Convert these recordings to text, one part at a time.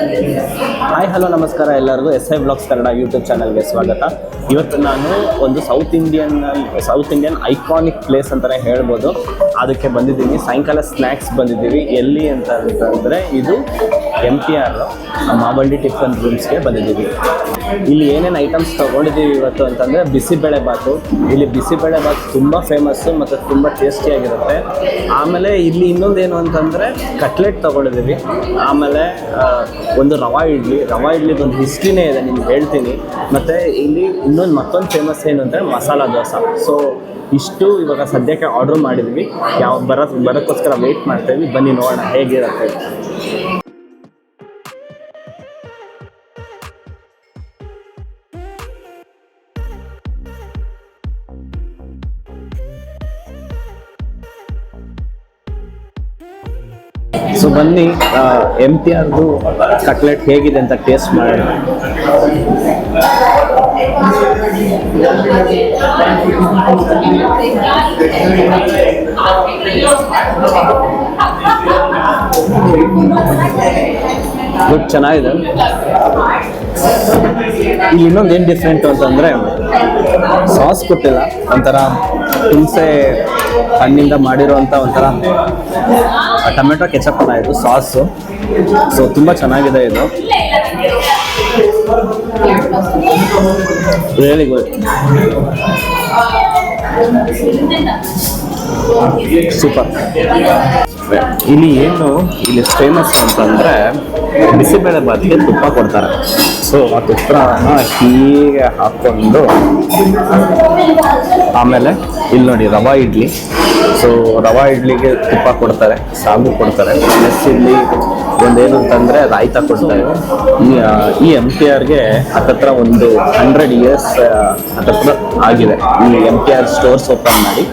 Hi hello ನಮಸ್ಕಾರ ಎಲ್ಲರಿಗೂ SI blogs Kannada YouTube ಚಾನಲ್ಗೆ ಸ್ವಾಗತ. ಇವತ್ತು ನಾನು ಒಂದು ಸೌತ್ ಇಂಡಿಯನ್ ಐಕಾನಿಕ್ ಪ್ಲೇಸ್ ಅಂತಲೇ ಹೇಳ್ಬೋದು. ಅದಕ್ಕೆ ಬಂದಿದ್ದೀನಿ. ಸಾಯಂಕಾಲ ಸ್ನ್ಯಾಕ್ಸ್ ಬಂದಿದ್ದೀವಿ. ಎಲ್ಲಿ ಅಂತಂದರೆ ಇದು MTR ಮಾವಂಡಿ ಟಿಫನ್ ರೂಮ್ಸ್ಗೆ ಬಂದಿದ್ದೀವಿ. ಇಲ್ಲಿ ಏನೇನು ಐಟಮ್ಸ್ ತೊಗೊಂಡಿದ್ದೀವಿ ಇವತ್ತು ಅಂತಂದರೆ ಬಿಸಿಬೇಳೆಬಾತು. ಇಲ್ಲಿ ಬಿಸಿಬೇಳೆಬಾತ್ ತುಂಬ ಫೇಮಸ್ಸು ಮತ್ತು ತುಂಬ ಟೇಸ್ಟಿಯಾಗಿರುತ್ತೆ. ಆಮೇಲೆ ಇಲ್ಲಿ ಇನ್ನೊಂದೇನು ಅಂತಂದರೆ ಕಟ್ಲೆಟ್ ತೊಗೊಂಡಿದ್ದೀವಿ. ಆಮೇಲೆ ಒಂದು ರವಾ ಇಡ್ಲಿದು ಒಂದು ಹಿಸ್ಟ್ರಿನೇ ಇದೆ, ನಿಮ್ಗೆ ಹೇಳ್ತೀನಿ. ಮತ್ತು ಇಲ್ಲಿ ಮತ್ತೊಂದು ಫೇಮಸ್ ಏನು ಅಂದರೆ ಮಸಾಲ ದೋಸೆ. ಸೊ ಇಷ್ಟು ಇವಾಗ ಸದ್ಯಕ್ಕೆ ಆರ್ಡ್ರ್ ಮಾಡಿದ್ವಿ. ಬರೋಕ್ಕೋಸ್ಕರ ವೆಯ್ಟ್ ಮಾಡ್ತೀವಿ. ಬನ್ನಿ ನೋಡೋಣ ಹೇಗಿರುತ್ತೆ. ಸೊ ಬನ್ನಿ MTRದು ಕಟ್ಲೆಟ್ ಹೇಗಿದೆ ಅಂತ ಟೇಸ್ಟ್ ಮಾಡೋಣ. ಗುಡ್, ಚೆನ್ನಾಗಿದೆ. ಇಲ್ಲಿ ಇನ್ನೊಂದು ಏನು ಡಿಫ್ರೆಂಟ್ ಅಂತಂದರೆ ಸಾಸ್ ಕೊಟ್ಟಿಲ್ಲ, ಒಂಥರ ಹುಣಸೆ ಹಣ್ಣಿಂದ ಮಾಡಿರುವಂಥ ಒಂಥರ ಟೊಮೆಟೊ ಕೆಚಪ್ ಅಲ್ಲ ಇದು, ಸಾಸು. ಸೊ ತುಂಬ ಚೆನ್ನಾಗಿದೆ ಇದು, ರಿಯಲಿ ಗುಡ್, ಸೂಪರ್. ಇಲ್ಲಿ ಫೇಮಸ್ ಅಂತಂದರೆ ಬಿಸಿಬೇಳೆಬಾತ್ಗೆ ತುಪ್ಪ ಕೊಡ್ತಾರೆ. ಸೊ ಆ ತುಪ್ಪನ ಹೀಗೆ ಹಾಕ್ಕೊಂಡು ಆಮೇಲೆ ಇಲ್ಲಿ ನೋಡಿ ರವಾ ಇಡ್ಲಿ. ಸೊ ರವಾ ಇಡ್ಲಿಗೆ ತುಪ್ಪ ಕೊಡ್ತಾರೆ, ಸಾಗು ಕೊಡ್ತಾರೆ. ಪ್ಲಸ್ ಇಲ್ಲಿ ಒಂದೇನು ಅಂತಂದರೆ ರಾಯ್ತ ಕೊಡ್ತಾರೆ. ಈ MTRಗೆ ಹತ್ತತ್ರ ಒಂದು 100 years ಹತ್ತತ್ರ ಆಗಿದೆ ಈ MTR ಸ್ಟೋರ್ಸ್ ಓಪನ್ ಮಾಡಿ.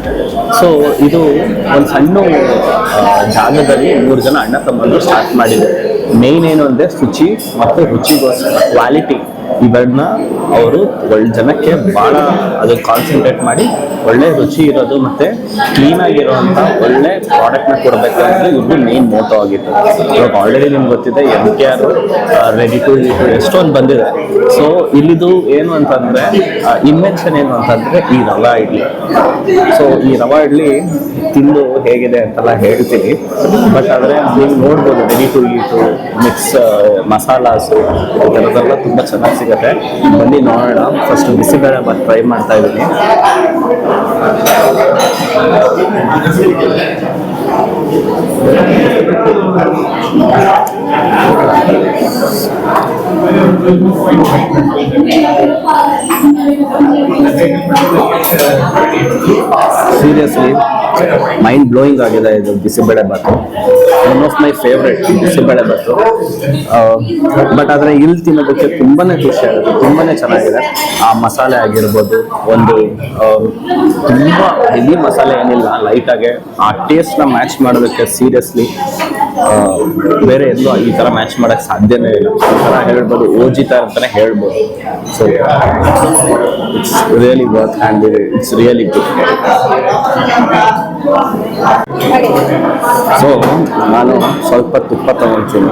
ಸೊ ಇದು ಒಂದು ಸಣ್ಣ ಜಾಗದಲ್ಲಿ 3 ಜನ ಅಣ್ಣ ತಮ್ಮಂದು ಸ್ಟಾರ್ಟ್ ಮಾಡಿದೆ. ಮೇಯ್ನ್ ಏನು ಅಂದರೆ ಶುಚಿ ಮತ್ತು ರುಚಿಗೋಸ್ಕರ ಕ್ವಾಲಿಟಿ ಇವೆರಡನ್ನ ಅವರು ಒಳ್ಳೆ ಜನಕ್ಕೆ ಭಾಳ ಅದು ಕಾನ್ಸಂಟ್ರೇಟ್ ಮಾಡಿ ಒಳ್ಳೆ ರುಚಿ ಇರೋದು ಮತ್ತು ಕ್ಲೀನಾಗಿರೋವಂಥ ಒಳ್ಳೆ ಪ್ರಾಡಕ್ಟ್ನ ಕೊಡಬೇಕು ಅಂತ ಇವ್ರದ್ದು ಮೇನ್ ಮೋಟೋ ಆಗಿತ್ತು. ಇವಾಗ ಆಲ್ರೆಡಿ ನಿಮ್ಗೆ ಗೊತ್ತಿದೆ MTR ರೆಡಿ ಟು ಎಷ್ಟೊಂದು ಬಂದಿದೆ. ಸೊ ಇಲ್ಲಿದು ಏನು ಅಂತಂದರೆ ಇನ್ವೆನ್ಷನ್ ಏನು ಅಂತಂದರೆ ಈ ರವಾ ಇಡ್ಲಿ. ಸೊ ಈ ರವಾ ಇಡ್ಲಿ ತಿಂದು ಹೇಗಿದೆ ಅಂತೆಲ್ಲ ಹೇಳ್ತೀನಿ. ಬಟ್ ಆದರೆ ನೀವು ನೋಡ್ಬೋದು ready to eat mix masalas ಈ ಥರದ್ದೆಲ್ಲ ತುಂಬ ಚೆನ್ನಾಗಿ ಸಿಗುತ್ತೆ. ಬನ್ನಿ ನೋಡೋಣ. ಫಸ್ಟ್ ಬಿಸಿಬೇಳೆಬಾತ್ ಟ್ರೈ ಮಾಡ್ತಾ ಇದ್ದೀನಿ. ಸೀರಿಯಸ್ಲಿ ಮೈಂಡ್ ಬ್ಲೋಯಿಂಗ್ ಆಗಿದೆ ಇದು bisibelebath. One of my favourite bisibelebath. But ಆದರೆ ಇಲ್ಲಿ ತಿನ್ನೋದಕ್ಕೆ ತುಂಬಾ ಖುಷಿ ಆಗುತ್ತೆ, ತುಂಬಾ ಚೆನ್ನಾಗಿದೆ. ಆ ಮಸಾಲೆ ಆಗಿರ್ಬೋದು, ಒಂದು ತುಂಬ ಹೆವಿ ಮಸಾಲೆ ಏನಿಲ್ಲ, ಲೈಟಾಗೆ ಆ ಟೇಸ್ಟ್ನ ಮ್ಯಾಚ್ ಮಾಡೋದಕ್ಕೆ ಸೀರಿಯಸ್ಲಿ ಬೇರೆ ಎಲ್ಲೂ ಈ ಥರ ಮ್ಯಾಚ್ ಮಾಡೋಕ್ಕೆ ಸಾಧ್ಯನೇ ಇಲ್ಲ. ಈ ಥರ ಹೇಳ್ಬೋದು, ಓಜಿ ಥರ ಅಂತಲೇ ಹೇಳ್ಬೋದು. So it's really worth and it's really good. So ನಾನು ಸ್ವಲ್ಪ ತುಪ್ಪ ತಗೊಳ್ತೀನಿ.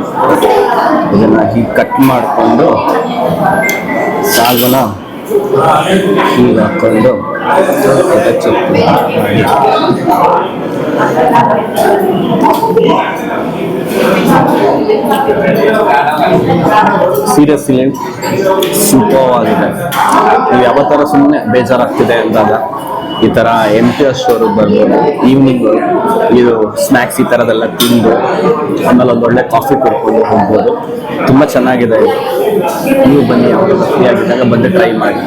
ಇದನ್ನು ಹೀಗೆ ಕಟ್ ಮಾಡಿಕೊಂಡು ಸಾಗುನ ಹೀಗೆ ಹಾಕ್ಕೊಂಡು ಸೀರಿಯಸ್ಲಿ ಸೂಪರ್ ಆಗಿದೆ. ನೀವು ಯಾವ ಥರ ಸುಮ್ಮನೆ ಬೇಜಾರಾಗ್ತಿದೆ ಅಂದಾಗ ಈ ಥರ MTR ಸ್ಟೋರಿಗೆ ಬರ್ಬೋದು. ಈವ್ನಿಂಗು ಇದು ಸ್ನ್ಯಾಕ್ಸ್ ಈ ಥರದ್ದೆಲ್ಲ ತಿಂದು ಆಮೇಲೆ ಒಂದು ಒಳ್ಳೆ ಕಾಫಿ ಕುಡ್ಕೊಂಡು ಹೋಗ್ಬೋದು. ತುಂಬ ಚೆನ್ನಾಗಿದೆ ಇದು. ನೀವು ಬನ್ನಿ, ಯಾವಾಗ ಫ್ರೀ ಆಗಿದ್ದಾಗ ಬಂದು ಟ್ರೈ ಮಾಡಿ.